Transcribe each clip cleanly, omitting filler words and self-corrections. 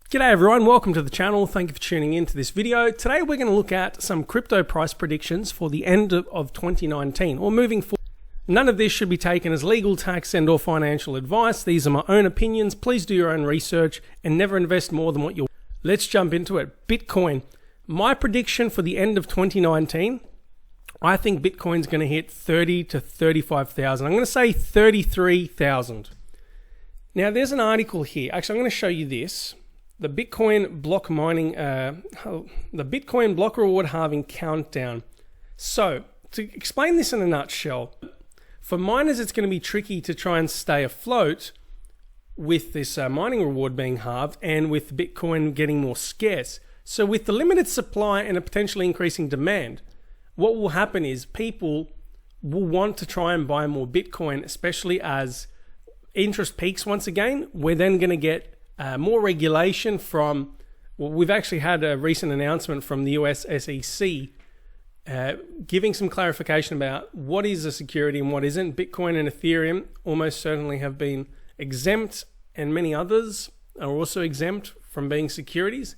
G'day everyone, welcome to the channel. Thank you for tuning in to this video. Today we're going to look at some crypto price predictions for the end of 2019 or moving forward. None of this should be taken as legal, tax and or financial advice. These are my own opinions. Please do your own research and never invest more than what you're. Let's jump into it. Bitcoin. My prediction for the end of 2019, I think Bitcoin's going to hit 30 to 35,000. I'm going to say 33,000. Now there's an article here. Actually, I'm going to show you this. The Bitcoin block mining, the Bitcoin block reward halving countdown. So, to explain this in a nutshell, for miners it's going to be tricky to try and stay afloat with this mining reward being halved and with Bitcoin getting more scarce. So with the limited supply and a potentially increasing demand, what will happen is people will want to try and buy more Bitcoin, especially as interest peaks once again. We're then going to get more regulation from, well, we've actually had a recent announcement from the US SEC giving some clarification about what is a security and what isn't. Bitcoin and Ethereum almost certainly have been exempt, and many others are also exempt from being securities,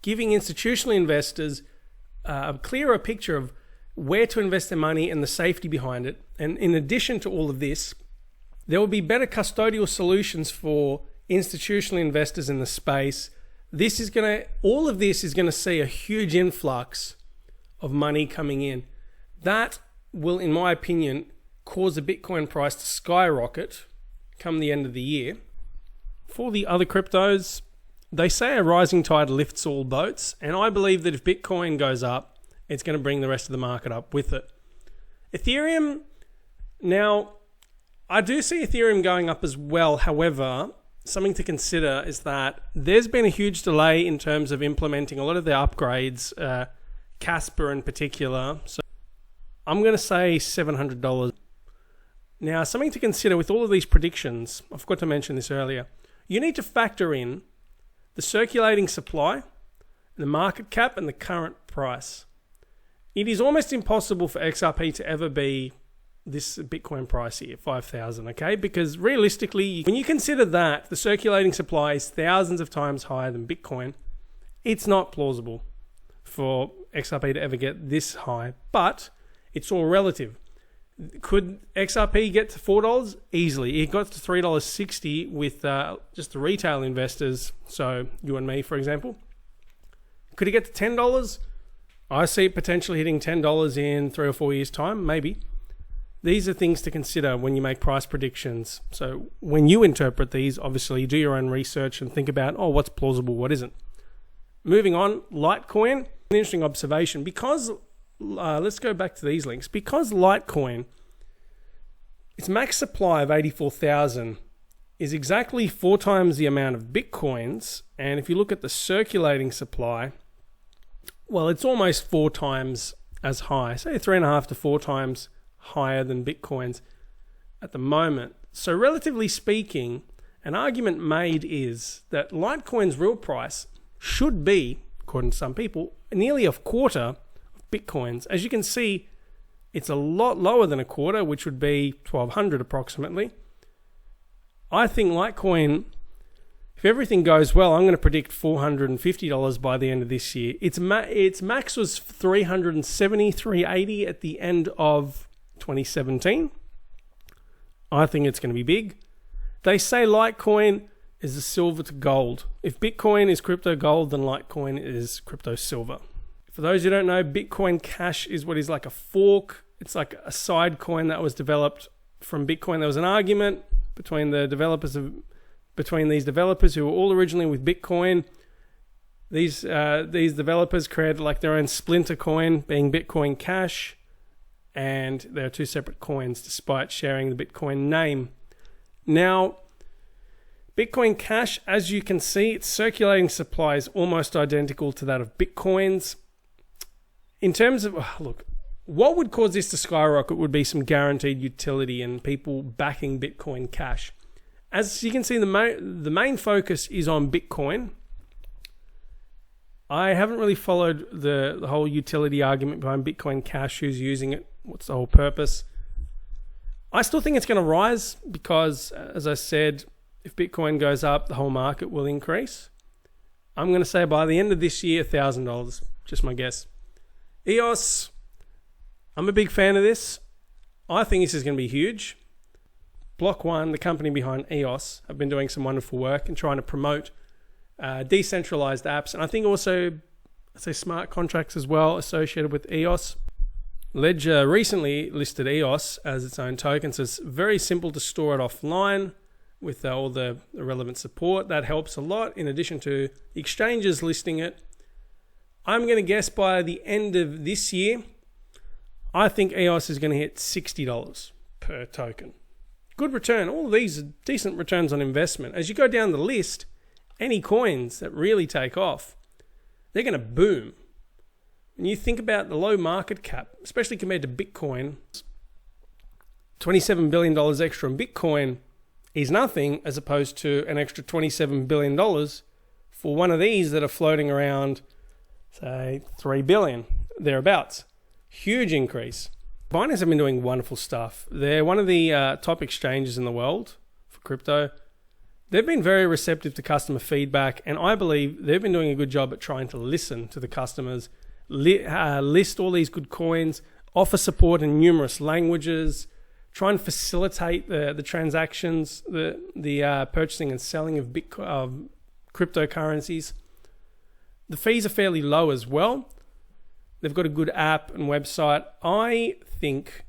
giving institutional investors a clearer picture of where to invest their money and the safety behind it. And in addition to all of this, there will be better custodial solutions for institutional investors in the space. All of this is going to see a huge influx of money coming in. That will, in my opinion, cause the Bitcoin price to skyrocket come the end of the year. For the other cryptos, they say a rising tide lifts all boats, and I believe that if Bitcoin goes up, it's going to bring the rest of the market up with it. Ethereum, now, I do see Ethereum going up as well. However, something to consider is that there's been a huge delay in terms of implementing a lot of the upgrades, Casper in particular. So I'm going to say $700. Now, something to consider with all of these predictions, I forgot to mention this earlier, you need to factor in the circulating supply, the market cap, and the current price. It is almost impossible for XRP to ever be this Bitcoin price here, 5,000, okay? Because realistically, when you consider that the circulating supply is thousands of times higher than Bitcoin, it's not plausible for XRP to ever get this high, but it's all relative. Could XRP get to $4? Easily. It got to $3.60 with just the retail investors, so you and me, for example. Could it get to $10? I see it potentially hitting $10 in 3 or 4 years' time, maybe. These are things to consider when you make price predictions. So when you interpret these, obviously do your own research and think about, what's plausible, what isn't. Moving on, Litecoin, an interesting observation. Because, let's go back to these links. Because Litecoin, its max supply of 84,000 is exactly 4 times the amount of Bitcoins. And if you look at the circulating supply, well, it's almost 4 times as high. Say 3.5 to 4 times higher than Bitcoin's at the moment. So relatively speaking, an argument made is that Litecoin's real price should be, according to some people, nearly a quarter of Bitcoin's. As you can see, it's a lot lower than a quarter, which would be 1,200 approximately. I think Litecoin, if everything goes well, I'm going to predict $450 by the end of this year. Its max was $370, $380 at the end of 2017. I think it's going to be big. They say Litecoin is the silver to gold. If Bitcoin is crypto gold, then Litecoin is crypto silver. For those who don't know, Bitcoin Cash is what is like a fork. It's like a side coin that was developed from Bitcoin. There was an argument between these developers who were all originally with Bitcoin. These developers created like their own splinter coin, being Bitcoin Cash. And they are 2 separate coins despite sharing the Bitcoin name. Now, Bitcoin Cash, as you can see, its circulating supply is almost identical to that of Bitcoin's. In terms of, look, what would cause this to skyrocket would be some guaranteed utility and people backing Bitcoin Cash. As you can see, the main focus is on Bitcoin. I haven't really followed the whole utility argument behind Bitcoin Cash, who's using it, what's the whole purpose. I still think it's going to rise because, as I said, if Bitcoin goes up, the whole market will increase. I'm going to say by the end of this year, $1,000. Just my guess. EOS, I'm a big fan of this. I think this is going to be huge. Block One, the company behind EOS, have been doing some wonderful work and trying to promote decentralized apps. And I think also, I'd say smart contracts as well associated with EOS. Ledger recently listed EOS as its own token, so it's very simple to store it offline with all the relevant support. That helps a lot, in addition to exchanges listing it. I'm going to guess by the end of this year, I think EOS is going to hit $60 per token. Good return. All of these are decent returns on investment. As you go down the list, any coins that really take off, they're going to boom. When you think about the low market cap, especially compared to Bitcoin, $27 billion extra in Bitcoin is nothing, as opposed to an extra $27 billion for one of these that are floating around, say, $3 billion, thereabouts. Huge increase. Binance have been doing wonderful stuff. They're one of the top exchanges in the world for crypto. They've been very receptive to customer feedback, and I believe they've been doing a good job at trying to listen to the customers, list all these good coins, offer support in numerous languages, try and facilitate the transactions, the purchasing and selling of Bitcoin, cryptocurrencies. The fees are fairly low as well. They've got a good app and website. I think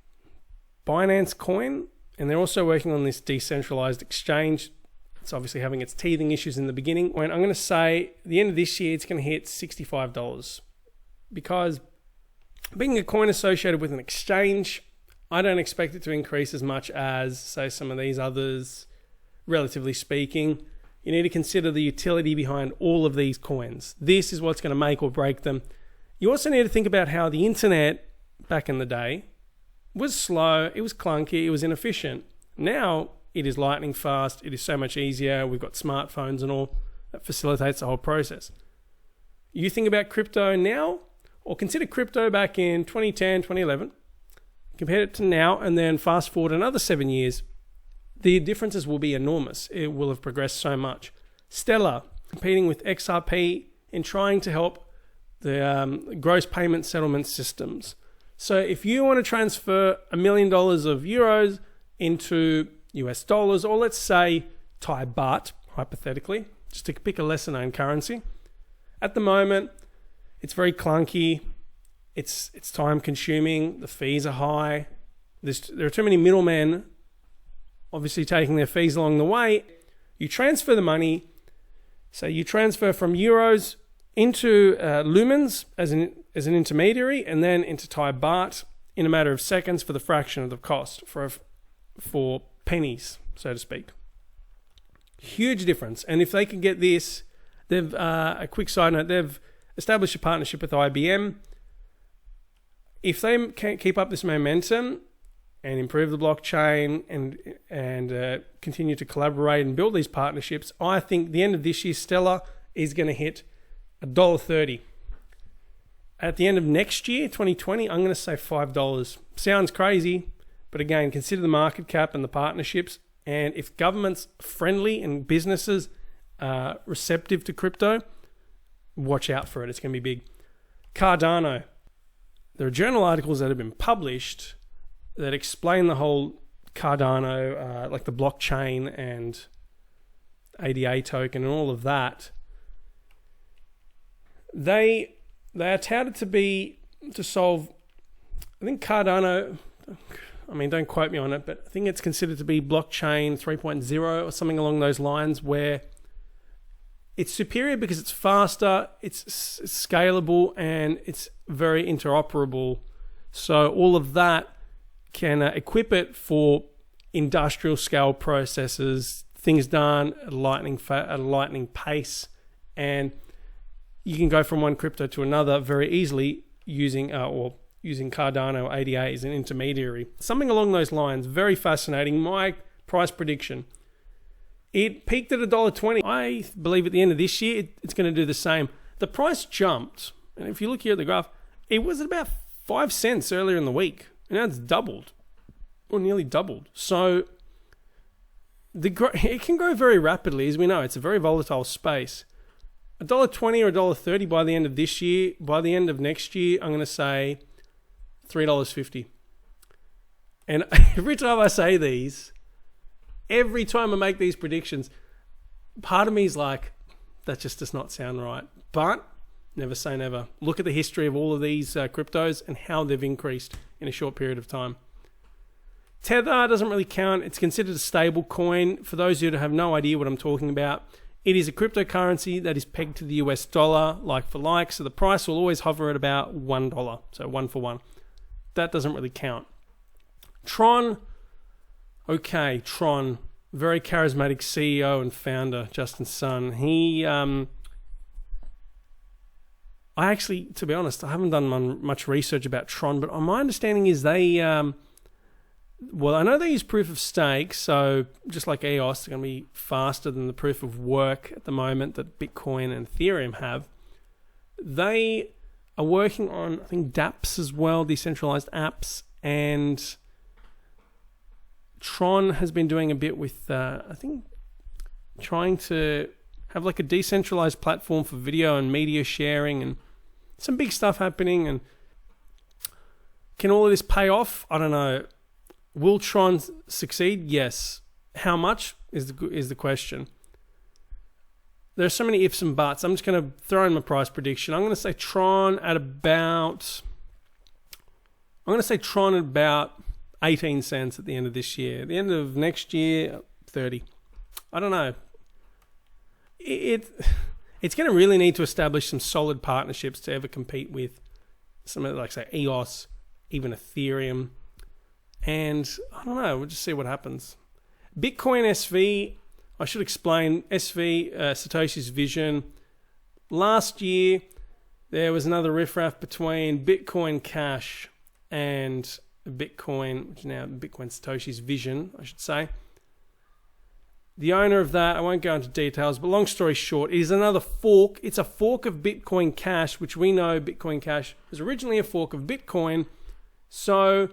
Binance Coin, and they're also working on this decentralized exchange. It's obviously having its teething issues in the beginning. When I'm going to say at the end of this year, it's going to hit $65. Because being a coin associated with an exchange, I don't expect it to increase as much as, say, some of these others, relatively speaking. You need to consider the utility behind all of these coins. This is what's going to make or break them. You also need to think about how the internet back in the day was slow, it was clunky, it was inefficient. Now it is lightning fast, it is so much easier, we've got smartphones and all, that facilitates the whole process. You think about crypto now, or consider crypto back in 2010, 2011, compare it to now, and then fast forward another 7 years, the differences will be enormous. It will have progressed so much. Stellar, competing with XRP in trying to help the gross payment settlement systems. So if you want to transfer $1 million of euros into US dollars, or let's say Thai baht, hypothetically, just to pick a lesser known currency, at the moment, it's very clunky, it's time consuming, the fees are high, there are too many middlemen obviously taking their fees along the way. You transfer the money, so you transfer from euros into lumens as an intermediary, and then into Thai baht in a matter of seconds for the fraction of the cost, for pennies, so to speak. Huge difference. And if they can get this, they've a quick side note, they've established a partnership with IBM. If they can't keep up this momentum and improve the blockchain and continue to collaborate and build these partnerships, I think the end of this year, Stellar is going to hit $1.30. At the end of next year, 2020, I'm going to say $5. Sounds crazy, but again, consider the market cap and the partnerships. And if government's friendly and businesses are receptive to crypto, watch out for it. It's going to be big. Cardano. There are journal articles that have been published that explain the whole Cardano, like the blockchain and ADA token and all of that. They are touted to solve, I think Cardano, I mean, don't quote me on it, but I think it's considered to be blockchain 3.0 or something along those lines, where it's superior because it's faster, it's scalable, and it's very interoperable. So all of that can equip it for industrial scale processes, things done at a lightning pace, and you can go from one crypto to another very easily using Cardano or ADA as an intermediary. Something along those lines. Very fascinating. My price prediction. It peaked at $1.20. I believe at the end of this year, it's going to do the same. The price jumped. And if you look here at the graph, it was at about 5 cents earlier in the week. And now it's doubled. Or nearly doubled. So it can grow very rapidly. As we know, it's a very volatile space. $1.20 or $1.30 by the end of this year. By the end of next year, I'm going to say $3.50. And every time I say these, every time I make these predictions, part of me is like, that just does not sound right. But never say never. Look at the history of all of these cryptos and how they've increased in a short period of time. Tether doesn't really count. It's considered a stable coin. For those of you that have no idea what I'm talking about, it is a cryptocurrency that is pegged to the US dollar, like for like. So the price will always hover at about $1. So 1 for 1. That doesn't really count. Tron. Okay, Tron. Very charismatic CEO and founder, Justin Sun. He, I actually, to be honest, I haven't done much research about Tron, but my understanding is they, well, I know they use proof of stake, so just like EOS, they're going to be faster than the proof of work at the moment that Bitcoin and Ethereum have. They are working on, I think, dApps as well, decentralized apps, and Tron has been doing a bit with, I think, trying to have like a decentralized platform for video and media sharing and some big stuff happening. And can all of this pay off? I don't know. Will Tron succeed? Yes. How much is the question. There are so many ifs and buts. I'm just going to throw in my price prediction. I'm going to say Tron at about 18 cents at the end of this year. At the end of next year, 30. I don't know. It's going to really need to establish some solid partnerships to ever compete with some of, like, say, EOS, even Ethereum. And I don't know. We'll just see what happens. Bitcoin SV, I should explain. SV, Satoshi's vision. Last year, there was another riffraff between Bitcoin Cash and Bitcoin, which is now Bitcoin Satoshi's vision, I should say. The owner of that, I won't go into details, but long story short, it is another fork. It's a fork of Bitcoin Cash, which we know Bitcoin Cash was originally a fork of Bitcoin. So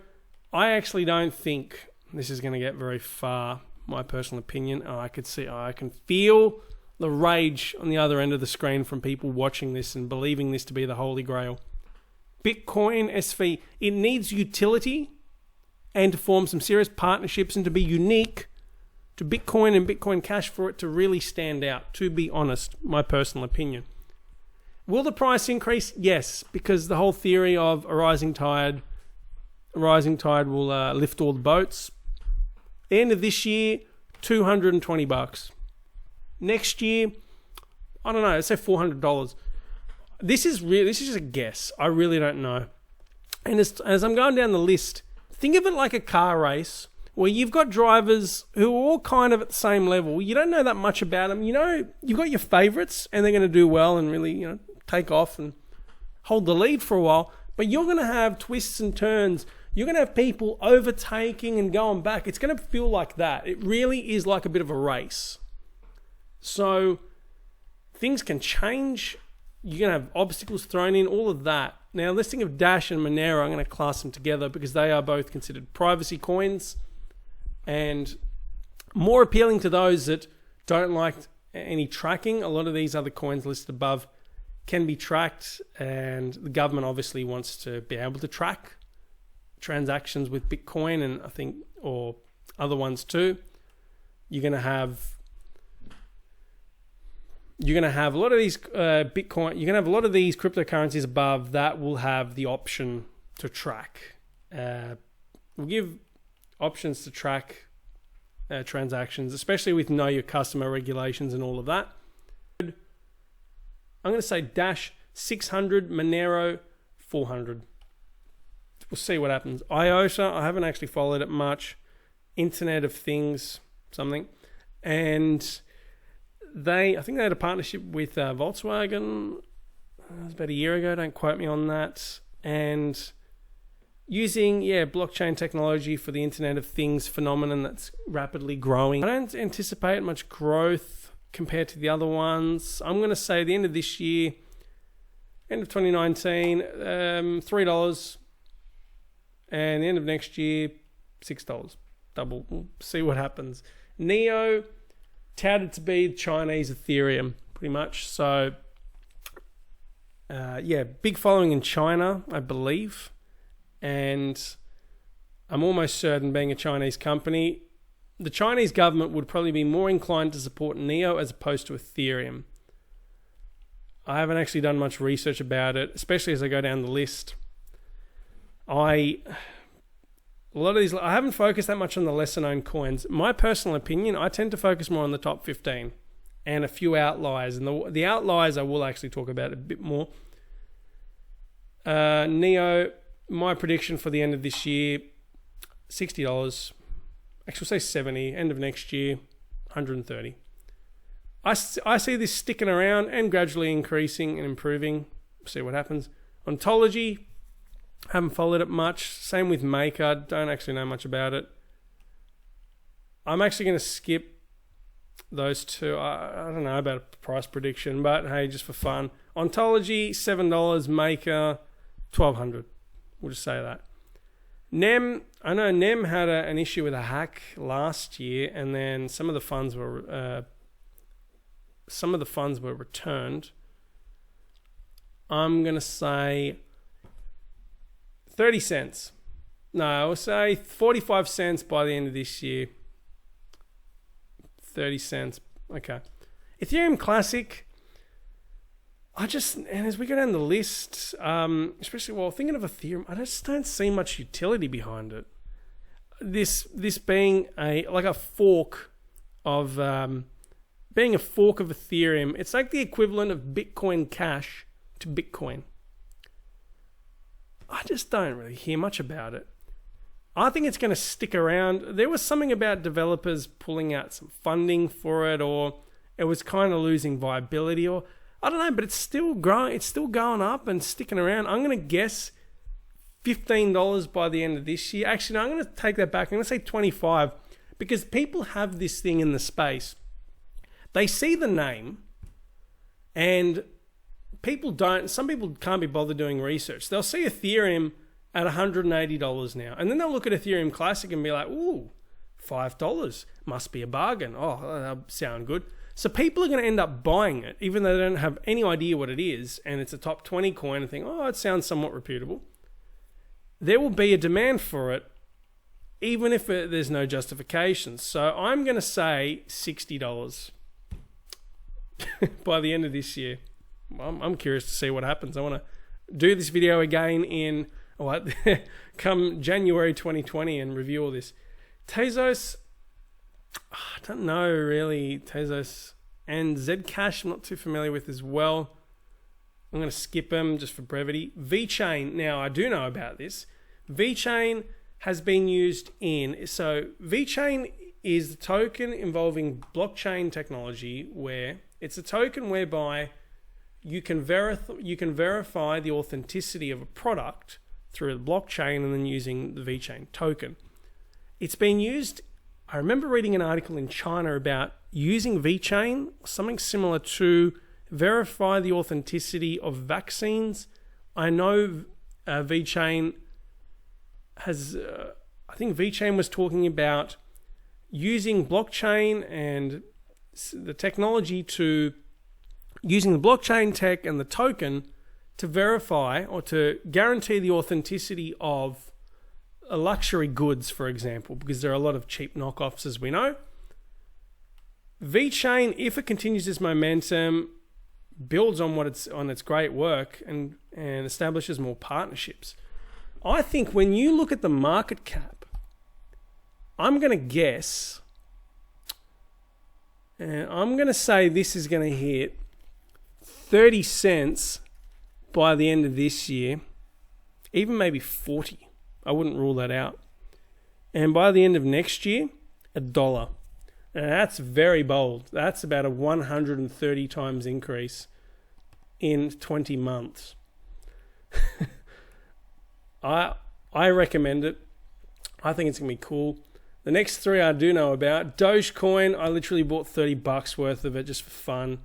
I actually don't think this is going to get very far, my personal opinion. I can feel the rage on the other end of the screen from people watching this and believing this to be the holy grail. Bitcoin SV, it needs utility and to form some serious partnerships and to be unique to Bitcoin and Bitcoin Cash for it to really stand out, to be honest, my personal opinion. Will the price increase? Yes, because the whole theory of a rising tide will lift all the boats. The end of this year, $220. Next year, I don't know, let's say $400. This is just a guess. I really don't know. And as I'm going down the list, think of it like a car race where you've got drivers who are all kind of at the same level. You don't know that much about them. You know, you've got your favorites and they're going to do well and really, take off and hold the lead for a while. But you're going to have twists and turns. You're going to have people overtaking and going back. It's going to feel like that. It really is like a bit of a race. So things can change. You're going to have obstacles thrown in, all of that. Now, let's think of Dash and Monero. I'm going to class them together because they are both considered privacy coins and more appealing to those that don't like any tracking. A lot of these other coins listed above can be tracked, and the government obviously wants to be able to track transactions with Bitcoin, and I think, or other ones too. You're going to have a lot of these Bitcoin. You're going to have a lot of these cryptocurrencies above that will have the option to track. We'll give options to track transactions, especially with know your customer regulations and all of that. I'm going to say Dash 600, Monero 400. We'll see what happens. IOTA, I haven't actually followed it much. Internet of Things, something. And I think they had a partnership with Volkswagen. It was about a year ago, don't quote me on that. And using, blockchain technology for the Internet of Things phenomenon that's rapidly growing. I don't anticipate much growth compared to the other ones. I'm going to say the end of this year, end of 2019, $3. And the end of next year, $6. Double. We'll see what happens. Neo, touted to be Chinese Ethereum, pretty much. So Yeah, big following in China, I believe. And I'm almost certain, being a Chinese company, the Chinese government would probably be more inclined to support Neo as opposed to Ethereum. I haven't actually done much research about it, especially as I go down the list. I haven't focused that much on the lesser known coins. My personal opinion, I tend to focus more on the top 15 and a few outliers. And the outliers I will actually talk about a bit more. Neo, my prediction for the end of this year, $60. Actually, say 70. End of next year, 130. I see this sticking around and gradually increasing and improving. See what happens. Ontology, haven't followed it much. Same with Maker, don't actually know much about it. I'm actually going to skip those two. I don't know about a price prediction, but hey, just for fun. Ontology, $7. Maker, $1,200. We'll just say that. NEM, I know NEM had an issue with a hack last year, and then some of the funds were returned. I'm gonna say 30 cents. No, I'll say 45 cents by the end of this year. 30 cents. Okay. Ethereum Classic. And as we go down the list, especially while thinking of Ethereum, I just don't see much utility behind it. This being a fork of Ethereum, it's like the equivalent of Bitcoin Cash to Bitcoin. I just don't really hear much about it. I think it's going to stick around. There was something about developers pulling out some funding for it, or it was kind of losing viability, or I don't know, but it's still growing. It's still going up and sticking around. I'm going to guess $15 by the end of this year. Actually, no, I'm going to take that back. I'm going to say 25, because people have this thing in the space. They see the name, and some people can't be bothered doing research. They'll see Ethereum at $180 now, and then they'll look at Ethereum Classic and be like, ooh, $5 must be a bargain. Oh, that'll sound good. So people are going to end up buying it, even though they don't have any idea what it is, and it's a top 20 coin, and think, oh, it sounds somewhat reputable. There will be a demand for it, even if there's no justification. So I'm going to say $60 by the end of this year. I'm curious to see what happens. I want to do this video again come January 2020 and review all this. Tezos, I don't know really. Tezos and Zcash, I'm not too familiar with as well. I'm going to skip them just for brevity. VeChain, now I do know about this. VeChain has been used so VeChain is the token involving blockchain technology, where it's a token whereby you can verify the authenticity of a product through the blockchain and then using the VeChain token. It's been used, I remember reading an article in China about using VeChain, something similar to verify the authenticity of vaccines. I know VeChain has, I think VeChain was talking about using blockchain and the technology using the blockchain tech and the token to verify or to guarantee the authenticity of luxury goods, for example, because there are a lot of cheap knockoffs, as we know. VeChain, if it continues this momentum, builds on its great work and establishes more partnerships. I think when you look at the market cap, I'm going to guess, and I'm going to say this is going to hit 30 cents by the end of this year, even maybe 40. I wouldn't rule that out. And by the end of next year, $1. And that's very bold. That's about a 130 times increase in 20 months. I recommend it. I think it's going to be cool. The next three I do know about. Dogecoin, I literally bought $30 worth of it just for fun.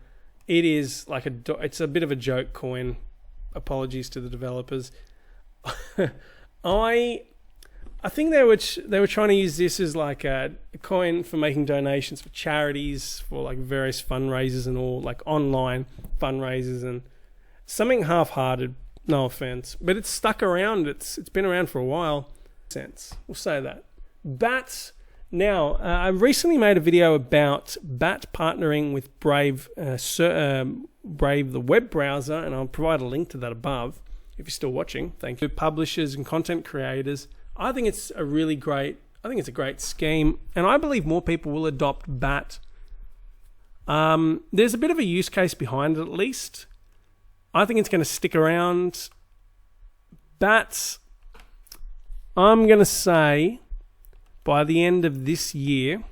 It is like it's a bit of a joke coin. Apologies to the developers. I think they were trying to use this as like a coin for making donations for charities, for like various fundraisers and all, like online fundraisers, and something half-hearted, no offense, but it's stuck around. It's been around for a while. We'll say that. BAT. Now, I recently made a video about BAT partnering with Brave, Brave, the web browser, and I'll provide a link to that above if you're still watching. Thank you. Publishers and content creators. I think it's a great scheme, and I believe more people will adopt BAT. There's a bit of a use case behind it, at least. I think it's going to stick around. BAT, I'm going to say by the end of this year,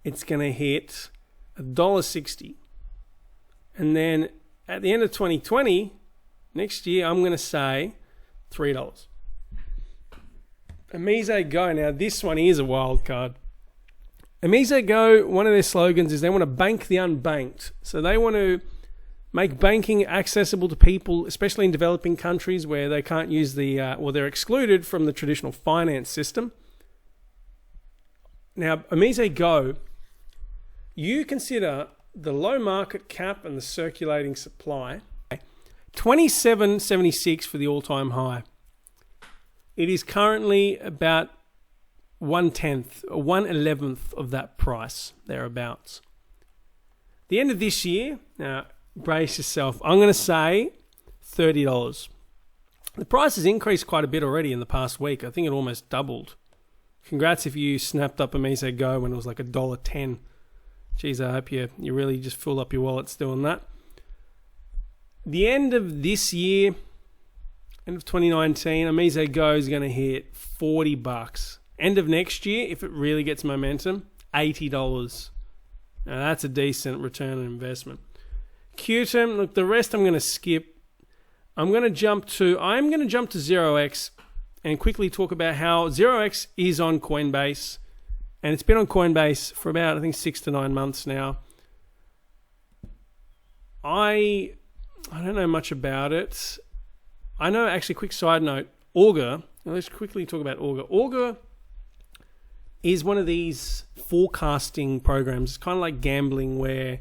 it's going to hit $1.60. And then at the end of 2020, next year, I'm going to say $3. Amize Go. Now, this one is a wild card. Amize Go, one of their slogans is they want to bank the unbanked. So they want to make banking accessible to people, especially in developing countries where they can't use they're excluded from the traditional finance system. Now, Amize Go, you consider the low market cap and the circulating supply, $27.76 for the all-time high. It is currently about 1/10 or 1/11 of that price, thereabouts. The end of this year, now brace yourself, I'm going to say $30. The price has increased quite a bit already in the past week. I think it almost doubled. Congrats if you snapped up Amize Go when it was like $1.10. Jeez, I hope you really just fill up your wallets doing that. The end of this year, end of 2019, Amize Go is going to hit $40. End of next year, if it really gets momentum, $80. Now that's a decent return on investment. Qtum, look, the rest I'm going to skip. I'm going to jump to 0x and quickly talk about how 0x is on Coinbase. And it's been on Coinbase for about, I think, 6 to 9 months now. I don't know much about it. I know, actually, quick side note, Augur. Let's quickly talk about Augur. Augur is one of these forecasting programs. It's kind of like gambling, where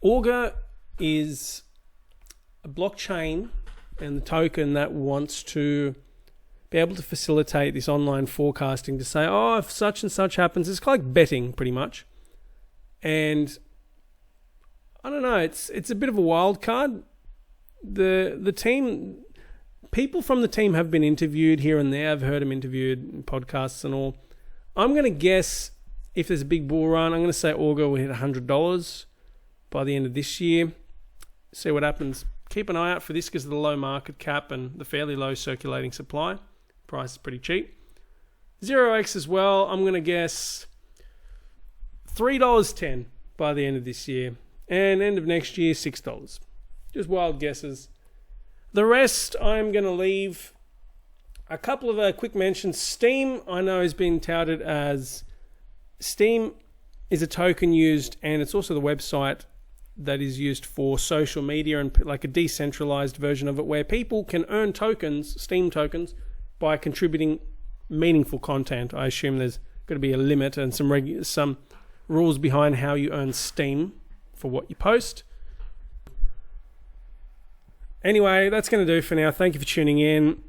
Augur is a blockchain and the token that wants to be able to facilitate this online forecasting to say, oh, if such and such happens, it's kind of like betting pretty much. And I don't know, it's a bit of a wild card. The team, people from the team have been interviewed here and there. I've heard them interviewed in podcasts and all. I'm going to guess if there's a big bull run, I'm going to say Augur will hit $100 by the end of this year. See what happens. Keep an eye out for this because of the low market cap and the fairly low circulating supply. Price is pretty cheap. 0x as well, I'm going to guess $3.10 by the end of this year. And end of next year, $6. Just wild guesses. The rest, I'm going to leave. A couple of quick mentions. Steam, I know, has been touted as... Steam is a token used, and it's also the website that is used for social media and like a decentralized version of it, where people can earn tokens, Steam tokens, by contributing meaningful content. I assume there's got to be a limit and some rules behind how you earn Steam for what you post. Anyway, that's going to do for now. Thank you for tuning in.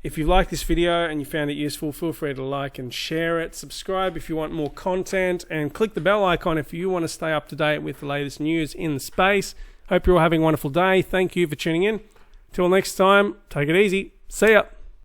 If you liked this video and you found it useful, feel free to like and share it. Subscribe if you want more content, and click the bell icon if you want to stay up to date with the latest news in the space. Hope you're all having a wonderful day. Thank you for tuning in. Till next time, take it easy. See ya.